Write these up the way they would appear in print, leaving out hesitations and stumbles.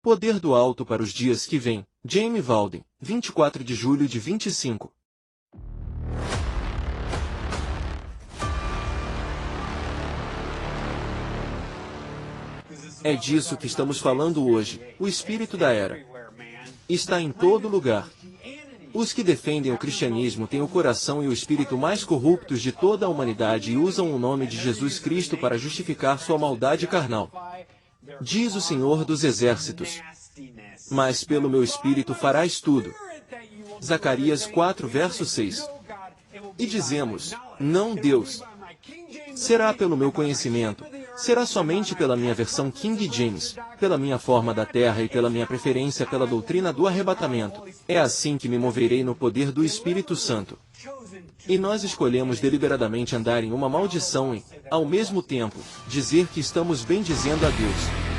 Poder do Alto para os Dias que Vêm, Jaime Walden, 24 de julho de 25. É disso que estamos falando hoje. O espírito da era está em todo lugar. Os que defendem o cristianismo têm o coração e o espírito mais corruptos de toda a humanidade e usam o nome de Jesus Cristo para justificar sua maldade carnal. Diz o Senhor dos Exércitos: mas pelo meu espírito farás tudo. Zacarias 4 verso 6. E dizemos: não, Deus. Será pelo meu conhecimento, será somente pela minha versão King James, pela minha forma da terra e pela minha preferência pela doutrina do arrebatamento. É assim que me moverei no poder do Espírito Santo. E nós escolhemos deliberadamente andar em uma maldição e, ao mesmo tempo, dizer que estamos bendizendo a Deus.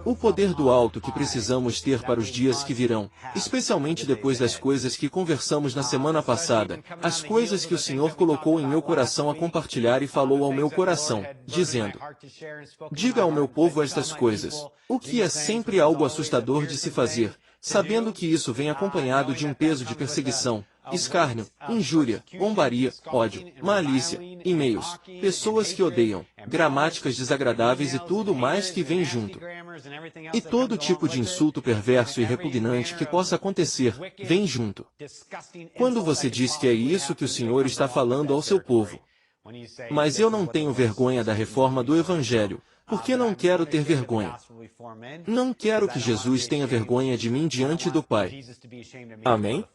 O poder do alto que precisamos ter para os dias que virão, especialmente depois das coisas que conversamos na semana passada, as coisas que o Senhor colocou em meu coração a compartilhar e falou ao meu coração, dizendo: diga ao meu povo estas coisas, o que é sempre algo assustador de se fazer, sabendo que isso vem acompanhado de um peso de perseguição, escárnio, injúria, zombaria, ódio, malícia, e-mails, pessoas que odeiam, gramáticas desagradáveis e tudo mais que vem junto. E todo tipo de insulto perverso e repugnante que possa acontecer, vem junto. Quando você diz que é isso que o Senhor está falando ao seu povo. Mas eu não tenho vergonha da reforma do Evangelho, porque não quero ter vergonha. Não quero que Jesus tenha vergonha de mim diante do Pai. Amém?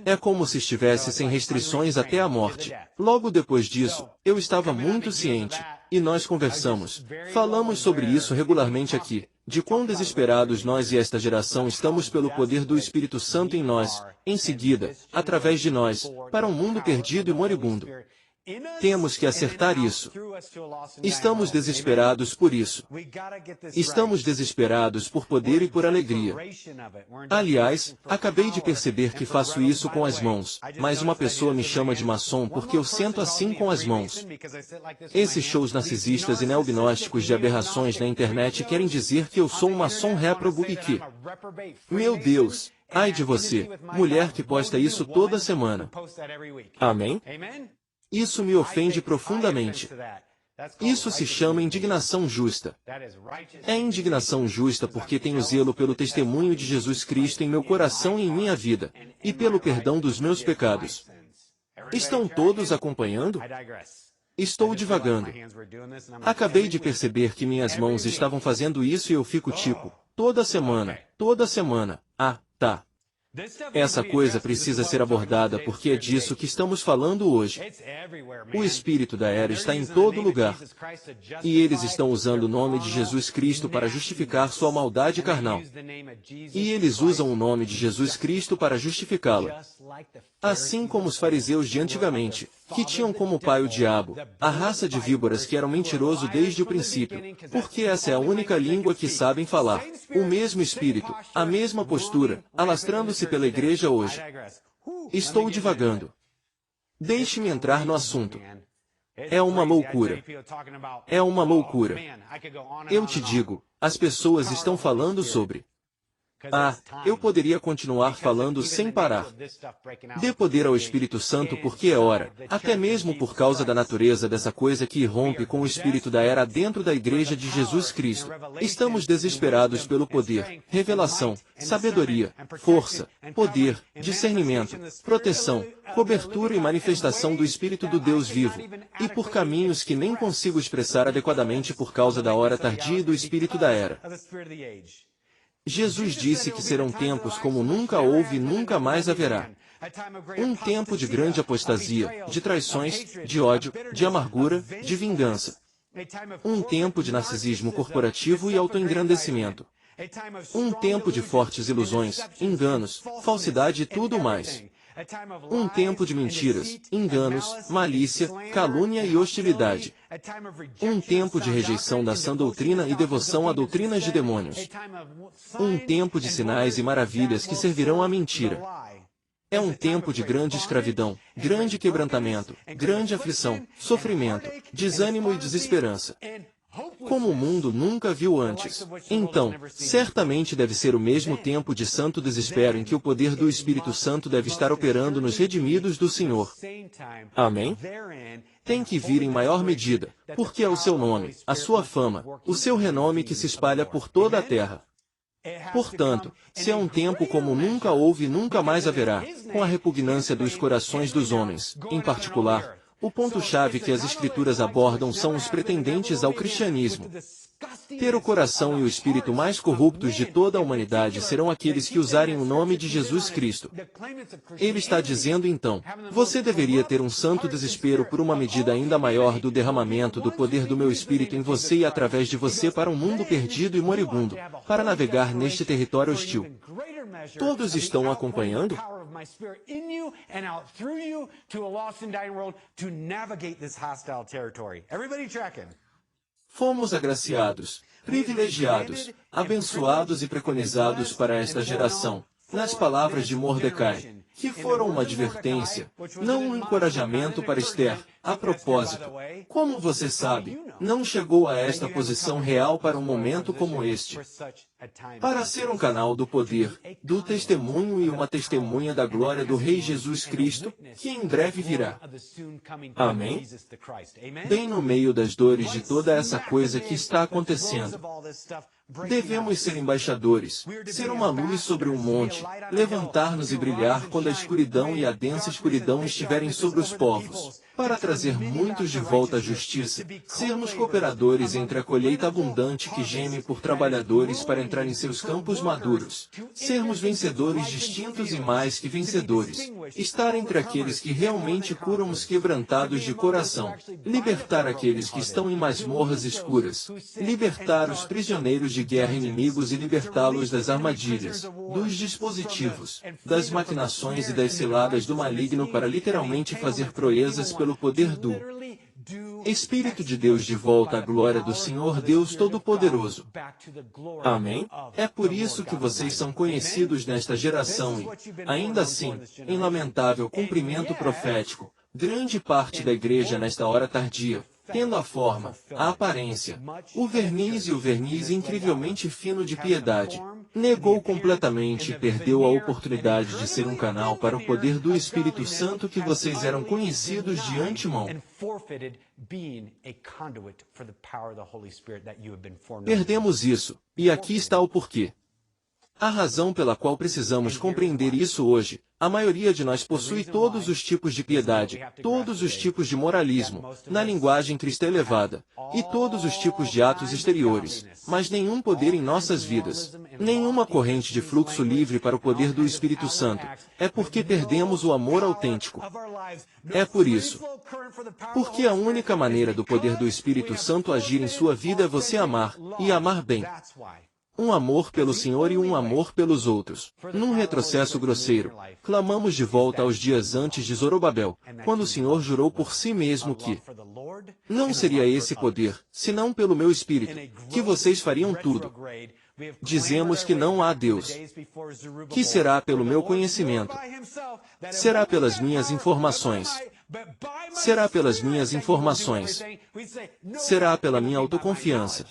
É como se estivesse sem restrições até a morte. Logo depois disso, eu estava muito ciente, e nós conversamos, falamos sobre isso regularmente aqui, de quão desesperados nós e esta geração estamos pelo poder do Espírito Santo em nós, em seguida, através de nós, para um mundo perdido e moribundo. Temos que acertar isso. Estamos desesperados por isso. Estamos desesperados por poder e por alegria. Aliás, acabei de perceber que faço isso com as mãos, mas uma pessoa me chama de maçom porque eu sento assim com as mãos. Esses shows narcisistas e neognósticos de aberrações na internet querem dizer que eu sou um maçom réprobo e que... Meu Deus! Ai de você, mulher que posta isso toda semana. Amém? Isso me ofende profundamente. Isso se chama indignação justa. É indignação justa porque tenho zelo pelo testemunho de Jesus Cristo em meu coração e em minha vida, e pelo perdão dos meus pecados. Estão todos acompanhando? Estou divagando. Acabei de perceber que minhas mãos estavam fazendo isso e eu fico tipo, toda semana, ah, tá. Essa coisa precisa ser abordada porque é disso que estamos falando hoje. O espírito da era está em todo lugar. E eles estão usando o nome de Jesus Cristo para justificar sua maldade carnal. E eles usam o nome de Jesus Cristo para justificá-la. Assim como os fariseus de antigamente, que tinham como pai o diabo, a raça de víboras que eram mentiroso desde o princípio, porque essa é a única língua que sabem falar. O mesmo espírito, a mesma postura, alastrando-se pela igreja hoje. Estou divagando. Deixe-me entrar no assunto. É uma loucura. É uma loucura. Eu te digo, as pessoas estão falando sobre... Ah, eu poderia continuar falando sem parar. Dê poder ao Espírito Santo porque é hora, até mesmo por causa da natureza dessa coisa que irrompe com o espírito da era dentro da Igreja de Jesus Cristo. Estamos desesperados pelo poder, revelação, sabedoria, força, poder, discernimento, proteção, cobertura e manifestação do Espírito do Deus vivo, e por caminhos que nem consigo expressar adequadamente por causa da hora tardia e do espírito da era. Jesus disse que serão tempos como nunca houve e nunca mais haverá. Um tempo de grande apostasia, de traições, de ódio, de amargura, de vingança. Um tempo de narcisismo corporativo e autoengrandecimento. Um tempo de fortes ilusões, enganos, falsidade e tudo mais. Um tempo de mentiras, enganos, malícia, calúnia e hostilidade. Um tempo de rejeição da sã doutrina e devoção a doutrinas de demônios. Um tempo de sinais e maravilhas que servirão à mentira. É um tempo de grande escravidão, grande quebrantamento, grande aflição, sofrimento, desânimo e desesperança, como o mundo nunca viu antes. Então, certamente deve ser o mesmo tempo de santo desespero em que o poder do Espírito Santo deve estar operando nos redimidos do Senhor. Amém? Tem que vir em maior medida, porque é o seu nome, a sua fama, o seu renome que se espalha por toda a terra. Portanto, se é um tempo como nunca houve e nunca mais haverá, com a repugnância dos corações dos homens, em particular, o ponto-chave que as Escrituras abordam são os pretendentes ao cristianismo. Ter o coração e o espírito mais corruptos de toda a humanidade serão aqueles que usarem o nome de Jesus Cristo. Ele está dizendo então, você deveria ter um santo desespero por uma medida ainda maior do derramamento do poder do meu espírito em você e através de você para um mundo perdido e moribundo, para navegar neste território hostil. Todos estão acompanhando? Fomos agraciados, privilegiados, abençoados e preconizados para esta geração, nas palavras de Mordecai, que foram uma advertência, não um encorajamento para Esther. A propósito, como você sabe, não chegou a esta posição real para um momento como este. Para ser um canal do poder, do testemunho e uma testemunha da glória do Rei Jesus Cristo, que em breve virá. Amém? Bem no meio das dores de toda essa coisa que está acontecendo, devemos ser embaixadores, ser uma luz sobre um monte, levantar-nos e brilhar quando a escuridão e a densa escuridão estiverem sobre os povos, para trazer muitos de volta à justiça, sermos cooperadores entre a colheita abundante que geme por trabalhadores para entrar em seus campos maduros, sermos vencedores distintos e mais que vencedores, estar entre aqueles que realmente curam os quebrantados de coração, libertar aqueles que estão em masmorras escuras, libertar os prisioneiros de guerra inimigos e libertá-los das armadilhas, dos dispositivos, das maquinações e das ciladas do maligno para literalmente fazer proezas pelo poder do Espírito de Deus de volta à glória do Senhor Deus Todo-Poderoso. Amém? É por isso que vocês são conhecidos nesta geração e, ainda assim, em lamentável cumprimento profético, grande parte da igreja nesta hora tardia, tendo a forma, a aparência, o verniz incrivelmente fino de piedade, negou completamente e perdeu a oportunidade de ser um canal para o poder do Espírito Santo que vocês eram conhecidos de antemão. Perdemos isso, e aqui está o porquê. A razão pela qual precisamos compreender isso hoje, a maioria de nós possui todos os tipos de piedade, todos os tipos de moralismo, na linguagem cristã elevada, e todos os tipos de atos exteriores, mas nenhum poder em nossas vidas, nenhuma corrente de fluxo livre para o poder do Espírito Santo, é porque perdemos o amor autêntico. É por isso. Porque a única maneira do poder do Espírito Santo agir em sua vida é você amar, e amar bem. Um amor pelo Senhor e um amor pelos outros. Num retrocesso grosseiro, clamamos de volta aos dias antes de Zorobabel, quando o Senhor jurou por si mesmo que não seria esse poder, senão pelo meu Espírito, que vocês fariam tudo. Dizemos que não há Deus. Que será pelo meu conhecimento? Será pelas minhas informações? Será pelas minhas informações? Será pela minha autoconfiança?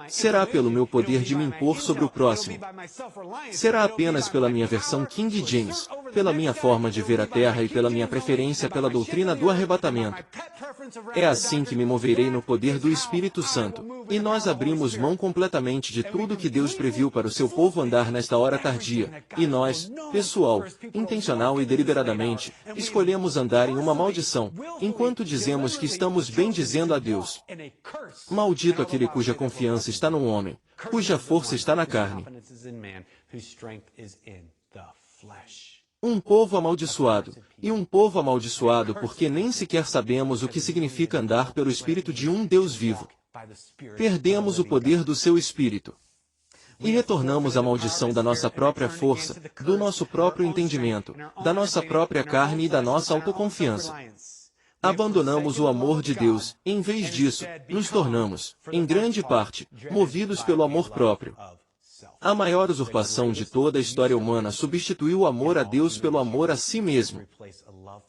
Será pelo meu poder de me impor sobre o próximo? Será apenas pela minha versão King James, pela minha forma de ver a terra e pela minha preferência pela doutrina do arrebatamento? É assim que me moverei no poder do Espírito Santo. E nós abrimos mão completamente de tudo que Deus previu para o seu povo andar nesta hora tardia. E nós, pessoal, intencional e deliberadamente, escolhemos andar em uma maldição, enquanto dizemos que estamos bem dizendo a Deus. Maldito aquele cuja confiança está no homem, cuja força está na carne. Um povo amaldiçoado, e um povo amaldiçoado porque nem sequer sabemos o que significa andar pelo Espírito de um Deus vivo. Perdemos o poder do seu Espírito. e retornamos à maldição da nossa própria força, do nosso próprio entendimento, da nossa própria carne e da nossa autoconfiança. Abandonamos o amor de Deus, e em vez disso, nos tornamos, em grande parte, movidos pelo amor próprio. A maior usurpação de toda a história humana substituiu o amor a Deus pelo amor a si mesmo.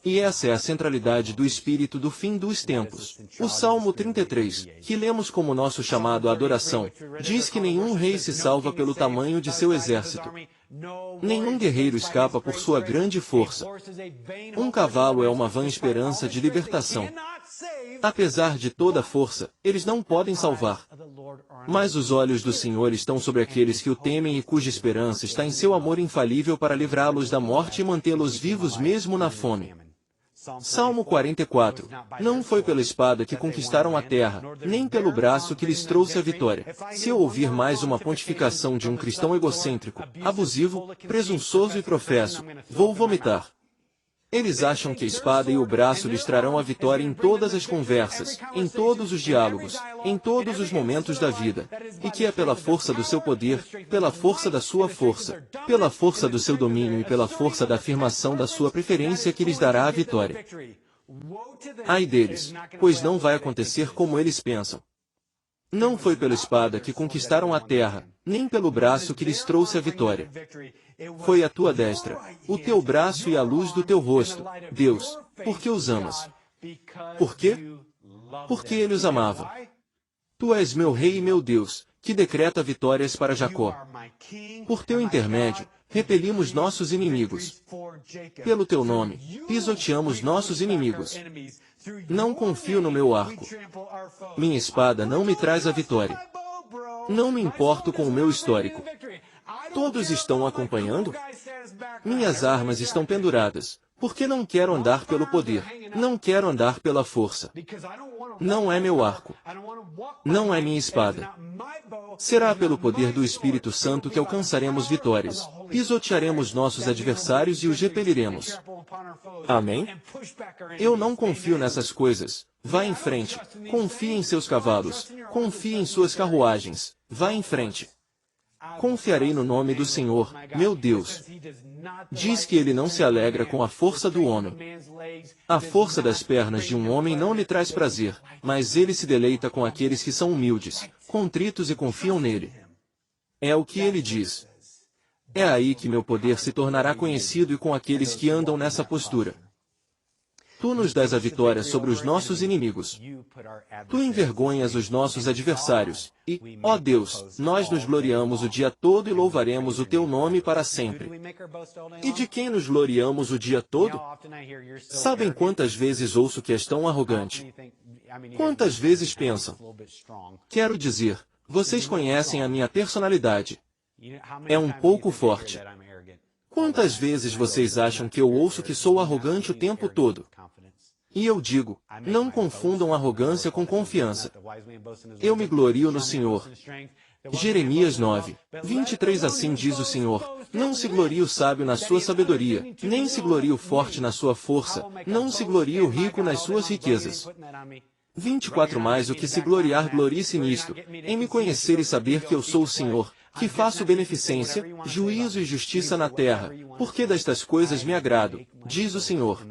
E essa é a centralidade do espírito do fim dos tempos. O Salmo 33, que lemos como nosso chamado à adoração, diz que nenhum rei se salva pelo tamanho de seu exército. Nenhum guerreiro escapa por sua grande força. Um cavalo é uma vã esperança de libertação. Apesar de toda a força, eles não podem salvar. Mas os olhos do Senhor estão sobre aqueles que o temem e cuja esperança está em seu amor infalível para livrá-los da morte e mantê-los vivos mesmo na fome. Salmo 44. Não foi pela espada que conquistaram a terra, nem pelo braço que lhes trouxe a vitória. Se eu ouvir mais uma pontificação de um cristão egocêntrico, abusivo, presunçoso e professo, vou vomitar. Eles acham que a espada e o braço lhes trarão a vitória em todas as conversas, em todos os diálogos, em todos os momentos da vida, e que é pela força do seu poder, pela força da sua força, pela força do seu domínio e pela força da afirmação da sua preferência que lhes dará a vitória. Ai deles, pois não vai acontecer como eles pensam. Não foi pela espada que conquistaram a terra, nem pelo braço que lhes trouxe a vitória. Foi a tua destra, o teu braço e a luz do teu rosto, Deus, porque os amas. Por quê? Porque ele os amava. Tu és meu rei e meu Deus, que decreta vitórias para Jacó. Por teu intermédio, repelimos nossos inimigos. Pelo teu nome, pisoteamos nossos inimigos. Não confio no meu arco. Minha espada não me traz a vitória. Não me importo com o meu histórico. Todos estão acompanhando? Minhas armas estão penduradas, porque não quero andar pelo poder, não quero andar pela força. Não é meu arco. Não é minha espada. Será pelo poder do Espírito Santo que alcançaremos vitórias. Pisotearemos nossos adversários e os repeliremos. Amém? Eu não confio nessas coisas. Vá em frente. Confie em seus cavalos. Confie em suas carruagens. Vá em frente. Confiarei no nome do Senhor, meu Deus. Diz que ele não se alegra com a força do homem. A força das pernas de um homem não lhe traz prazer, mas ele se deleita com aqueles que são humildes, contritos e confiam nele. É o que ele diz. É aí que meu poder se tornará conhecido e com aqueles que andam nessa postura. Tu nos dás a vitória sobre os nossos inimigos. Tu envergonhas os nossos adversários, e, ó Deus, nós nos gloriamos o dia todo e louvaremos o teu nome para sempre. E de quem nos gloriamos o dia todo? Sabem quantas vezes ouço que és tão arrogante? Quantas vezes pensam? Quero dizer, vocês conhecem a minha personalidade. É um pouco forte. Quantas vezes vocês acham que eu ouço que sou arrogante o tempo todo? E eu digo, não confundam arrogância com confiança. Eu me glorio no Senhor. Jeremias 9, 23 Assim diz o Senhor, não se glorie o sábio na sua sabedoria, nem se glorie o forte na sua força, não se glorie o rico nas suas riquezas. 24 Mais o que se gloriar glorie-se nisto, em me conhecer e saber que eu sou o Senhor, que faço beneficência, juízo e justiça na terra, porque destas coisas me agrado, diz o Senhor.